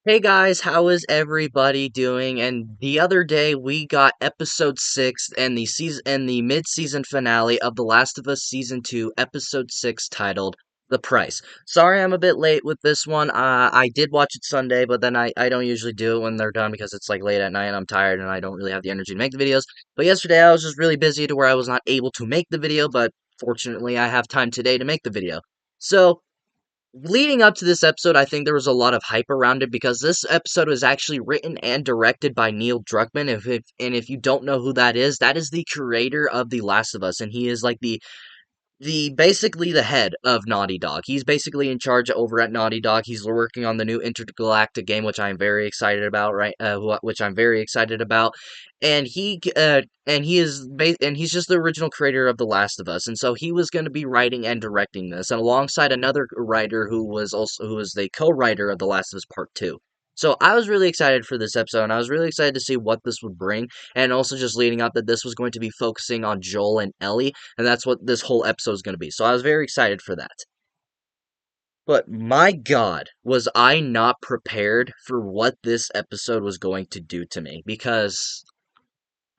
Hey guys, how is everybody doing? And the other day we got episode 6 and the mid-season finale of The Last of Us season 2, episode 6 titled The Price. Sorry I'm a bit late with this one. I did watch it Sunday, but then I don't usually do it when they're done because it's like late at night and I'm tired and I don't really have the energy to make the videos. But yesterday I was just really busy to where I was not able to make the video, but fortunately I have time today to make the video. So, leading up to this episode, I think there was a lot of hype around it because this episode was actually written and directed by Neil Druckmann. If you don't know who that is the creator of The Last of Us, and he is like the basically the head of Naughty Dog. He's basically in charge over at Naughty Dog. He's working on the new intergalactic game, which I'm very excited about. Which I'm very excited about, and he's just the original creator of The Last of Us, and so he was going to be writing and directing this, and alongside another writer who was the co-writer of The Last of Us Part Two. So I was really excited for this episode, and I was really excited to see what this would bring, and also just leading up that this was going to be focusing on Joel and Ellie, and that's what this whole episode is going to be. So I was very excited for that. But my God, was I not prepared for what this episode was going to do to me? Because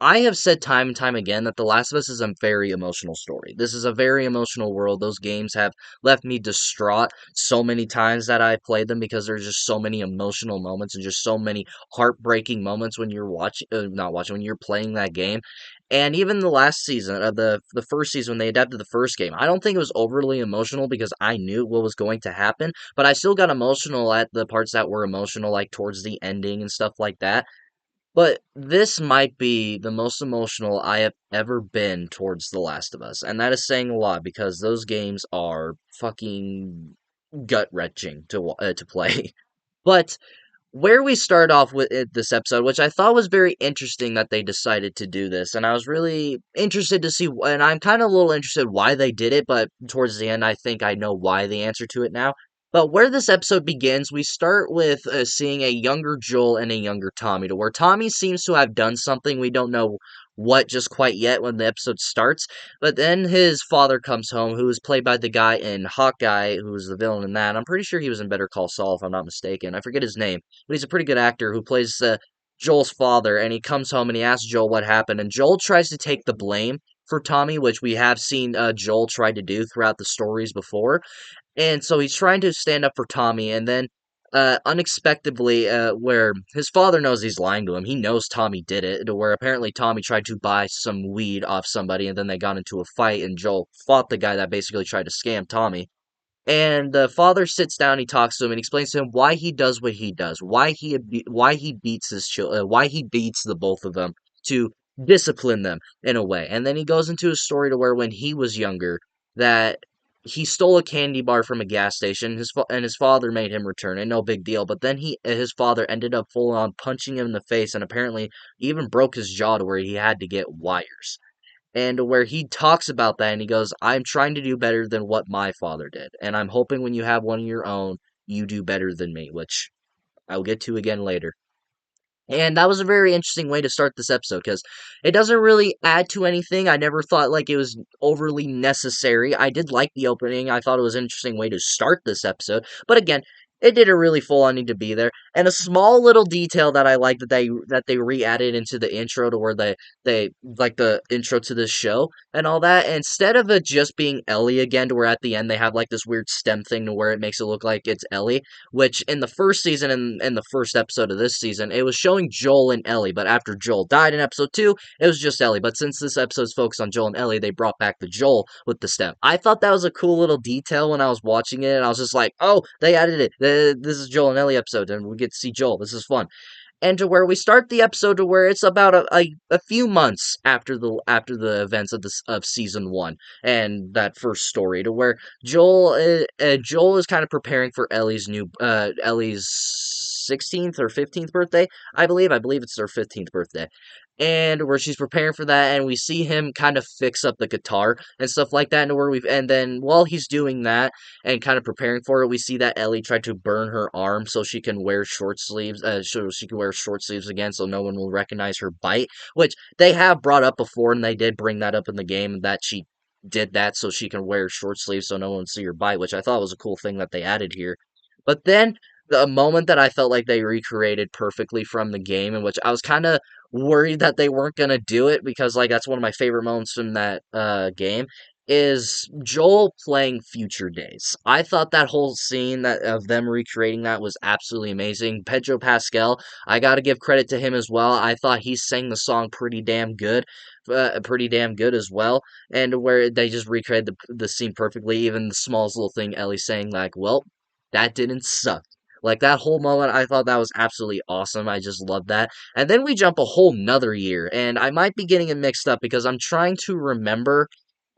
I have said time and time again that The Last of Us is a very emotional story. This is a very emotional world. Those games have left me distraught so many times that I played them because there's just so many emotional moments and just so many heartbreaking moments when you're not watching, when you're playing that game. And even the last season, the first season when they adapted the first game, I don't think it was overly emotional because I knew what was going to happen, but I still got emotional at the parts that were emotional, like towards the ending and stuff like that. But this might be the most emotional I have ever been towards The Last of Us, and that is saying a lot because those games are fucking gut-wrenching to play. But where we start off with this episode, which I thought was very interesting that they decided to do this, and I was really interested to see, and I'm kind of a little interested why they did it, but towards the end, I think I know why the answer to it now. But where this episode begins, we start with seeing a younger Joel and a younger Tommy, to where Tommy seems to have done something we don't know what just quite yet when the episode starts. But then his father comes home, who is played by the guy in Hawkeye, who's the villain in that. I'm pretty sure he was in Better Call Saul, if I'm not mistaken. I forget his name, but he's a pretty good actor who plays Joel's father, and he comes home and he asks Joel what happened, and Joel tries to take the blame for Tommy, which we have seen Joel try to do throughout the stories before, and so he's trying to stand up for Tommy, and then unexpectedly, where his father knows he's lying to him, he knows Tommy did it, to where apparently Tommy tried to buy some weed off somebody, and then they got into a fight, and Joel fought the guy that basically tried to scam Tommy. And the father sits down, he talks to him, and explains to him why he does what he does, why he beats his why he beats the both of them to discipline them in a way. And then he goes into a story to where when he was younger, that he stole a candy bar from a gas station. And his father made him return it, no big deal. But then his father ended up full on punching him in the face, and apparently even broke his jaw to where he had to get wires, and where he talks about that and he goes, I'm trying to do better than what my father did, and I'm hoping when you have one of your own, you do better than me, which I'll get to again later. And that was a very interesting way to start this episode because it doesn't really add to anything. I never thought like it was overly necessary. I did like the opening. I thought it was an interesting way to start this episode. But again, it didn't really full on need to be there. And a small little detail that I like that they re-added into the intro to where they like the intro to this show and all that. Instead of it just being Ellie again, to where at the end they have like this weird stem thing to where it makes it look like it's Ellie, which in the first season and in the first episode of this season, it was showing Joel and Ellie, but after Joel died in episode 2, it was just Ellie. But since this episode's focused on Joel and Ellie, they brought back the Joel with the stem. I thought that was a cool little detail when I was watching it, and I was just like, oh, they added it. This is Joel and Ellie episode, and we get to see Joel. This is fun. And to where we start the episode to where it's about a few months after the events of season 1 and that first story, to where Joel is kind of preparing for Ellie's 16th or 15th birthday, I believe it's their 15th birthday, and where she's preparing for that, and we see him kind of fix up the guitar and stuff like that, and then while he's doing that and kind of preparing for it, we see that Ellie tried to burn her arm so she can wear short sleeves, so she can wear short sleeves again, so no one will recognize her bite, which they have brought up before, and they did bring that up in the game that she did that so she can wear short sleeves so no one will see her bite, which I thought was a cool thing that they added here. But then the moment that I felt like they recreated perfectly from the game, in which I was kind of worried that they weren't gonna do it because like that's one of my favorite moments from that game is Joel playing Future Days. I thought that whole scene that of them recreating that was absolutely amazing. Pedro Pascal, I got to give credit to him as well. I thought he sang the song pretty damn good as well. And where they just recreated the scene perfectly, even the smallest little thing Ellie saying like, "Well, that didn't suck." Like that whole moment, I thought that was absolutely awesome. I just love that. And then we jump a whole nother year, and I might be getting it mixed up because I'm trying to remember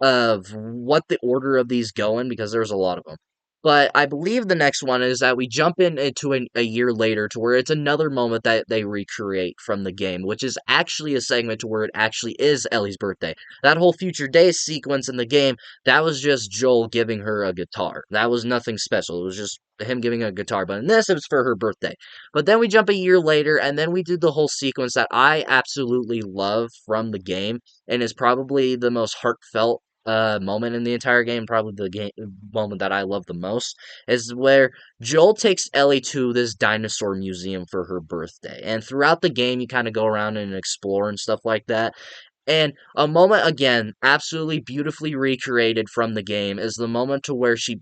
of what the order of these go in because there's a lot of them. But I believe the next one is that we jump in into a year later to where it's another moment that they recreate from the game, which is actually a segment to where it actually is Ellie's birthday. That whole Future Days sequence in the game, that was just Joel giving her a guitar. That was nothing special. It was just him giving her a guitar. But in this, it was for her birthday. But then we jump a year later, and then we do the whole sequence that I absolutely love from the game, and is probably the most heartfelt moment in the entire game, probably the game moment that I love the most, is where Joel takes Ellie to this dinosaur museum for her birthday. And throughout the game, you kind of go around and explore and stuff like that. And a moment again, absolutely beautifully recreated from the game, is the moment to where she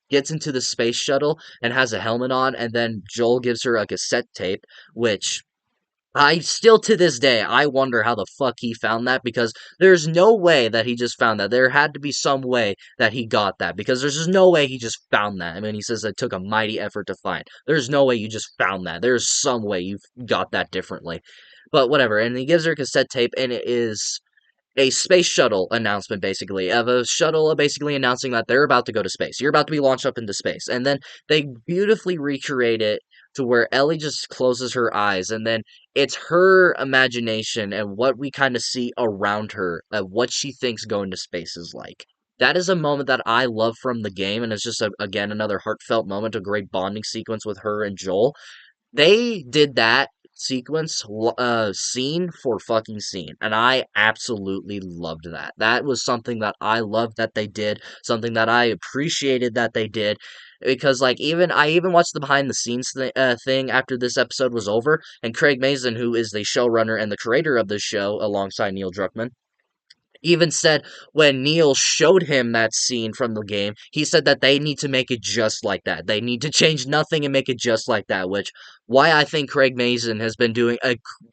gets into the space shuttle and has a helmet on, and then Joel gives her a cassette tape, which I still to this day I wonder how the fuck he found that because there's no way that he just found that. There had to be some way that he got that because there's just no way he just found that. I mean, he says it took a mighty effort to find. There's no way you just found that. There's some way you got that differently. But whatever. And he gives her a cassette tape and it is a space shuttle announcement, basically, of a shuttle basically announcing that they're about to go to space. You're about to be launched up into space. And then they beautifully recreate it to where Ellie just closes her eyes, and then it's her imagination and what we kind of see around her, of what she thinks going to space is like. That is a moment that I love from the game, and it's just, again, another heartfelt moment, a great bonding sequence with her and Joel. They did that sequence, scene for fucking scene, and I absolutely loved that. That was something that I loved that they did, something that I appreciated that they did, because like I even watched the behind the scenes thing after this episode was over, and Craig Mazin, who is the showrunner and the creator of this show, alongside Neil Druckmann, even said when Neil showed him that scene from the game, he said that they need to make it just like that. They need to change nothing and make it just like that, which why I think Craig Mazin has been doing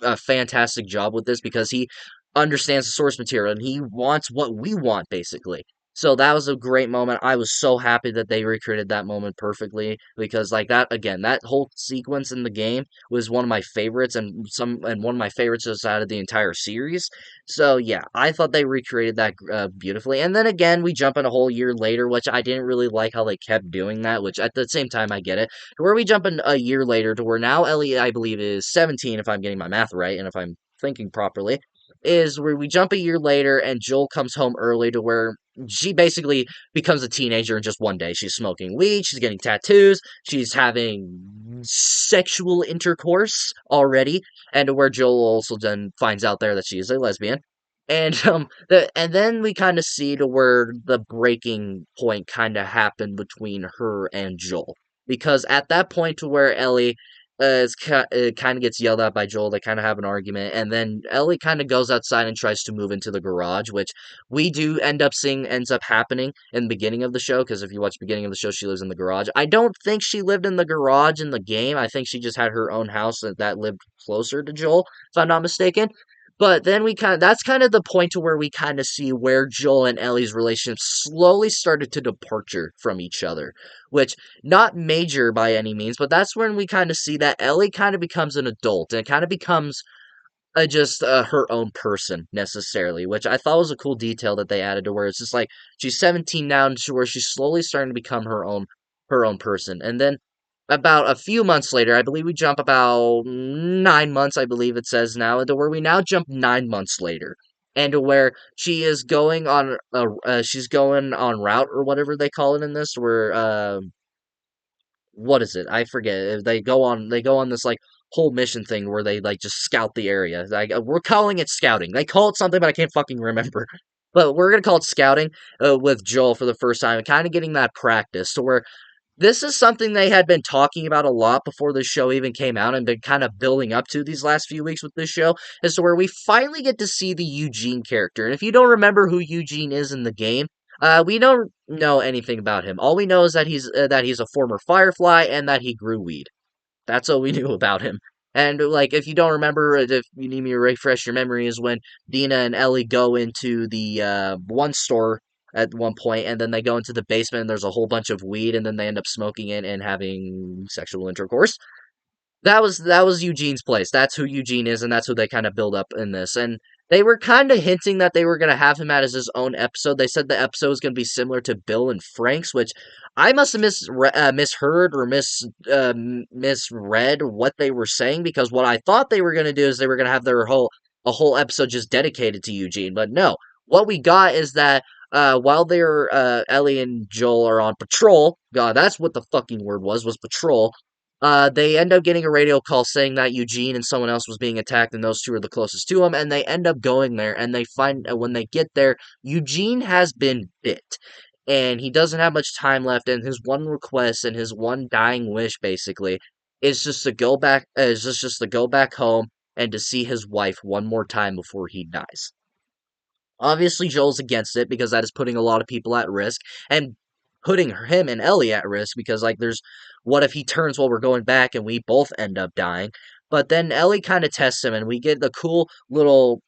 a fantastic job with this because he understands the source material and he wants what we want basically. So that was a great moment. I was so happy that they recreated that moment perfectly because like that again, that whole sequence in the game was one of my favorites and one of my favorites just out of the entire series. So yeah, I thought they recreated that beautifully. And then again, we jump in a whole year later, which I didn't really like how they kept doing that. Which at the same time, I get it. To where we jump in a year later, to where now Ellie, I believe, is 17, if I'm getting my math right, and if I'm thinking properly, is where we jump a year later, and Joel comes home early to where she basically becomes a teenager in just one day. She's smoking weed, she's getting tattoos, she's having sexual intercourse already, and to where Joel also then finds out there that she is a lesbian. And and then we kind of see to where the breaking point kind of happened between her and Joel, because at that point to where Ellie kind of gets yelled at by Joel, they kind of have an argument, and then Ellie kind of goes outside and tries to move into the garage, which we do end up seeing ends up happening in the beginning of the show. Because if you watch the beginning of the show, she lives in the garage. I don't think she lived in the garage in the game. I think she just had her own house that lived closer to Joel, if I'm not mistaken. But then that's kind of the point to where we kind of see where Joel and Ellie's relationship slowly started to departure from each other, which not major by any means, but that's when we kind of see that Ellie kind of becomes an adult and kind of becomes just her own person necessarily, which I thought was a cool detail that they added to where it's just like she's 17 now, and to where she's slowly starting to become her own person. And then about a few months later, I believe we jump about 9 months, I believe it says now, to where we now jump 9 months later. And to where she is going on she's going on route or whatever they call it in this, where what is it? I forget. They go on this like whole mission thing where they like just scout the area. Like we're calling it scouting. They call it something, but I can't fucking remember. But we're gonna call it scouting with Joel for the first time and kind of getting that practice to where this is something they had been talking about a lot before the show even came out and been kind of building up to these last few weeks with this show, is to where we finally get to see the Eugene character. And if you don't remember who Eugene is in the game, we don't know anything about him. All we know is that he's a former Firefly and that he grew weed. That's all we knew about him. And like, if you don't remember, if you need me to refresh your memory, is when Dina and Ellie go into the one store at one point, and then they go into the basement, and there's a whole bunch of weed, and then they end up smoking it and having sexual intercourse. That was Eugene's place. That's who Eugene is, and that's who they kind of build up in this. And they were kind of hinting that they were going to have him as his own episode. They said the episode was going to be similar to Bill and Frank's, which I must have misheard or misread what they were saying, because what I thought they were going to do is they were going to have a whole episode just dedicated to Eugene. But no, what we got is that while they're Ellie and Joel are on patrol, God, that's what the fucking word was patrol. They end up getting a radio call saying that Eugene and someone else was being attacked, and those two are the closest to him. And they end up going there, and they find when they get there, Eugene has been bit, and he doesn't have much time left. And his one request and his one dying wish, basically, is just to go back. Just to go back home and to see his wife one more time before he dies. Obviously, Joel's against it because that is putting a lot of people at risk and putting him and Ellie at risk because, like, there's what if he turns while we're going back and we both end up dying? But then Ellie kind of tests him, and we get the cool little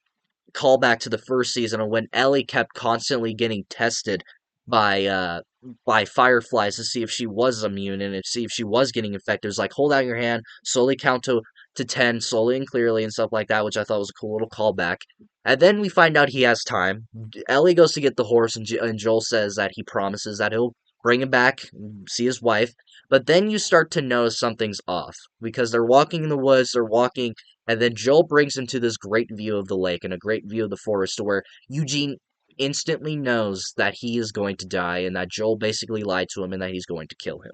callback to the first season of when Ellie kept constantly getting tested by uh by fireflies to see if she was immune and to see if she was getting infected. It was like, hold out your hand, slowly count to 10 slowly and clearly and stuff like that, which I thought was a cool little callback. And then we find out he has time. Ellie goes to get the horse, and Joel says that he promises that he'll bring him back, see his wife. But then you start to notice something's off because they're walking in the woods, they're walking, and then Joel brings him to this great view of the lake and a great view of the forest to where Eugene instantly knows that he is going to die and that Joel basically lied to him and that he's going to kill him.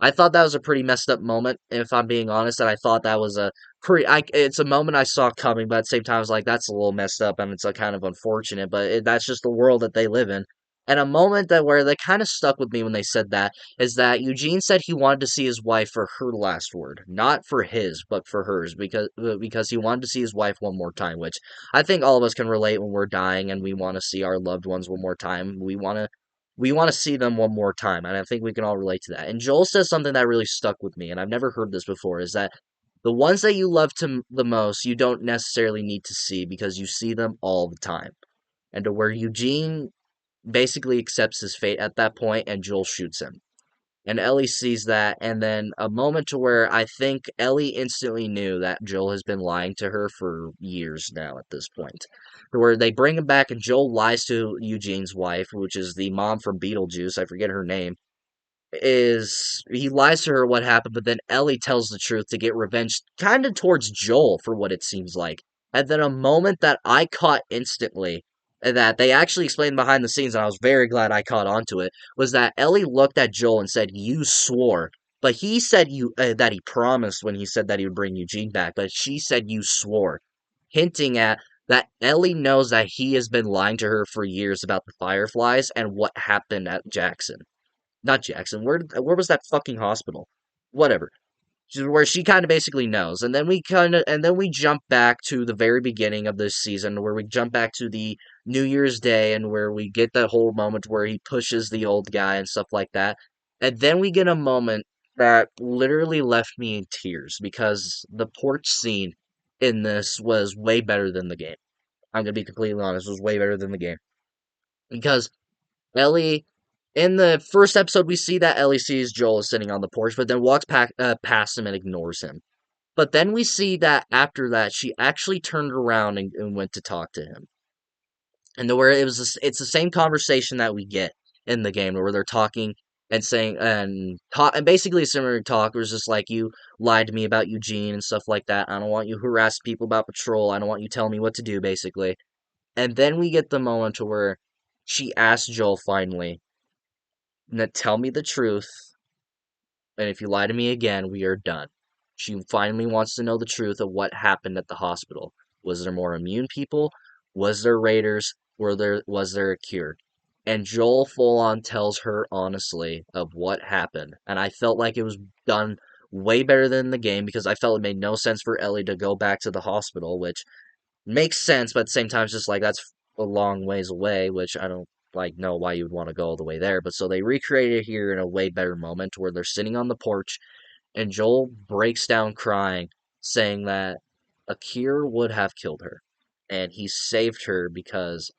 I thought that was a pretty messed up moment, if I'm being honest, and I thought that was a it's a moment I saw coming, but at the same time, I was like, that's a little messed up, and it's a kind of unfortunate, but that's just the world that they live in. And a moment that where they kind of stuck with me when they said that is that Eugene said he wanted to see his wife for her last word, not for his, but for hers, because he wanted to see his wife one more time, which I think all of us can relate when we're dying and we want to see our loved ones one more time. We want to see them one more time, and I think we can all relate to that. And Joel says something that really stuck with me, and I've never heard this before, is that the ones that you love the most, you don't necessarily need to see because you see them all the time. And to where Eugene basically accepts his fate at that point, and Joel shoots him. And Ellie sees that, and then a moment to where I think Ellie instantly knew that Joel has been lying to her for years now at this point. To where they bring him back, and Joel lies to Eugene's wife, which is the mom from Beetlejuice, I forget her name, is he lies to her what happened, but then Ellie tells the truth to get revenge, kind of towards Joel for what it seems like. And then a moment that I caught instantly, that they actually explained behind the scenes, and I was very glad I caught onto it, was that Ellie looked at Joel and said, "You swore." But he said that he promised when he said that he would bring Eugene back, but she said you swore, hinting at that Ellie knows that he has been lying to her for years about the Fireflies and what happened at Jackson. Not Jackson. Where was that fucking hospital? Whatever. Where she kind of basically knows, and then we jump back to the very beginning of this season, where we jump back to the New Year's Day, and where we get that whole moment where he pushes the old guy and stuff like that, and then we get a moment that literally left me in tears because the porch scene in this was way better than the game. I'm gonna be completely honest, it was way better than the game because Ellie, in the first episode, we see that Ellie sees Joel is sitting on the porch, but then walks past him and ignores him. But then we see that after that, she actually turned around and went to talk to him. And where it's the same conversation that we get in the game, where they're talking and saying and basically a similar talk. It was just like, you lied to me about Eugene and stuff like that. I don't want you harassing people about patrol. I don't want you telling me what to do, basically. And then we get the moment to where she asks Joel finally, "Now tell me the truth, and if you lie to me again, we are done." She finally wants to know the truth of what happened at the hospital. Was there more immune people? Was there raiders? Was there a cure? And Joel full on tells her honestly of what happened. And I felt like it was done way better than the game because I felt it made no sense for Ellie to go back to the hospital, which makes sense, but at the same time, it's just like that's a long ways away, which I don't like know why you would want to go all the way there. But so they recreated it here in a way better moment where they're sitting on the porch and Joel breaks down crying, saying that Akir would have killed her. And he saved her because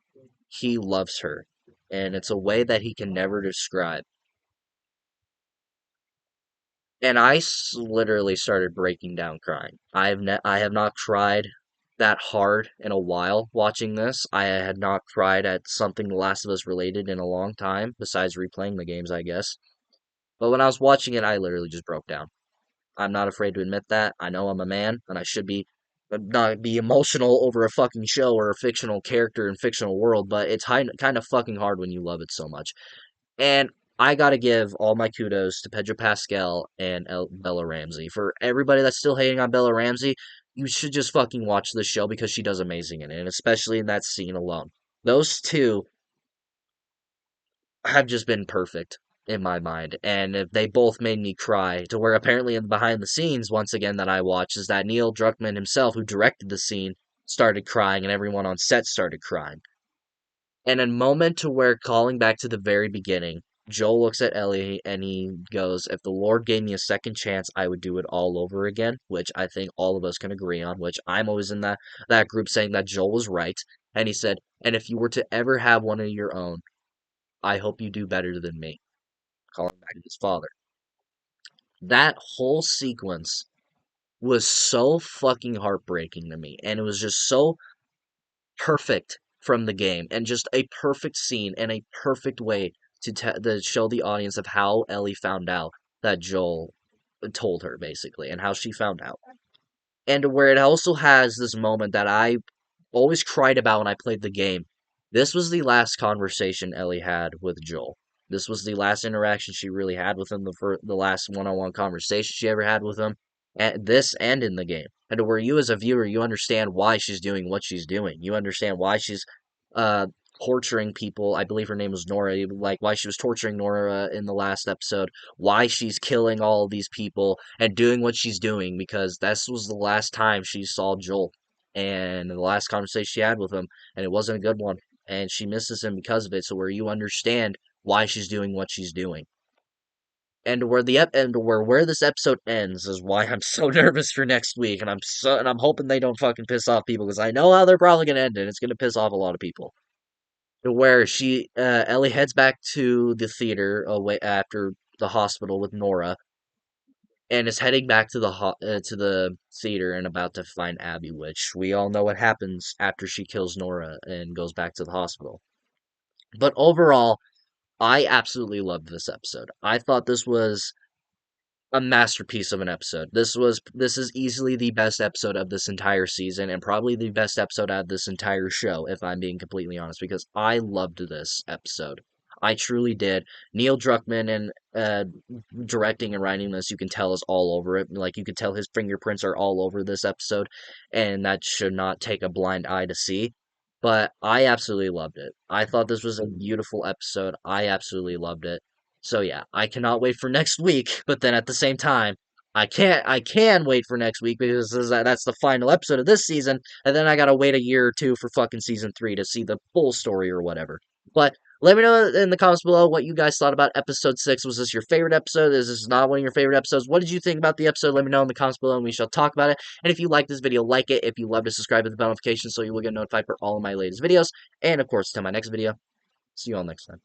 he loves her. And it's a way that he can never describe. And literally started breaking down crying. I have not cried that hard in a while watching this. I had not cried at something The Last of Us related in a long time, besides replaying the games, I guess. But when I was watching it, I literally just broke down. I'm not afraid to admit that. I know I'm a man, and I should be not be emotional over a fucking show or a fictional character in fictional world, but it's kind of fucking hard when you love it so much. And I gotta give all my kudos to Pedro Pascal and Bella Ramsey. For everybody that's still hating on Bella Ramsey, you should just fucking watch this show because she does amazing in it, and especially in that scene alone. Those two have just been perfect in my mind, and they both made me cry. To where apparently in behind the scenes, once again that I watched, is that Neil Druckmann himself, who directed the scene, started crying, and everyone on set started crying. And a moment to where calling back to the very beginning, Joel looks at Ellie and he goes, "If the Lord gave me a second chance, I would do it all over again," which I think all of us can agree on, which I'm always in that group saying that Joel was right. And he said, "And if you were to ever have one of your own, I hope you do better than me," calling back to his father. That whole sequence was so fucking heartbreaking to me, and it was just so perfect from the game and just a perfect scene and a perfect way to show the audience of how Ellie found out that Joel told her basically and how she found out. And where it also has this moment that I always cried about when I played the game. This was the last conversation Ellie had with Joel. This was the last interaction she really had with him, the last one-on-one conversation she ever had with him, at this and in the game. And to where you as a viewer, you understand why she's doing what she's doing. You understand why she's uh torturing people. I believe her name was Nora, like why she was torturing Nora in the last episode, why she's killing all of these people and doing what she's doing because this was the last time she saw Joel and the last conversation she had with him, and it wasn't a good one, and she misses him because of it. So where you understand why she's doing what she's doing, and where this episode ends is why I'm so nervous for next week, and I'm hoping they don't fucking piss off people because I know how they're probably gonna end it. It's gonna piss off a lot of people. To where Ellie heads back to the theater away after the hospital with Nora, and is heading back to to the theater and about to find Abby, which we all know what happens after she kills Nora and goes back to the hospital. But overall, I absolutely loved this episode. I thought this was a masterpiece of an episode. This is easily the best episode of this entire season and probably the best episode out of this entire show if I'm being completely honest because I loved this episode. I truly did. Neil Druckmann and directing and writing this, you can tell is all over it. Like you can tell his fingerprints are all over this episode and that should not take a blind eye to see. But I absolutely loved it. I thought this was a beautiful episode. I absolutely loved it. So yeah, I cannot wait for next week, but then at the same time, I can wait for next week because that's the final episode of this season, and then I gotta wait a year or two for fucking season 3 to see the full story or whatever. But let me know in the comments below what you guys thought about episode 6. Was this your favorite episode? Is this not one of your favorite episodes? What did you think about the episode? Let me know in the comments below and we shall talk about it. And if you like this video, like it. If you love to subscribe to the bell notification so you will get notified for all of my latest videos. And of course, till my next video. See you all next time.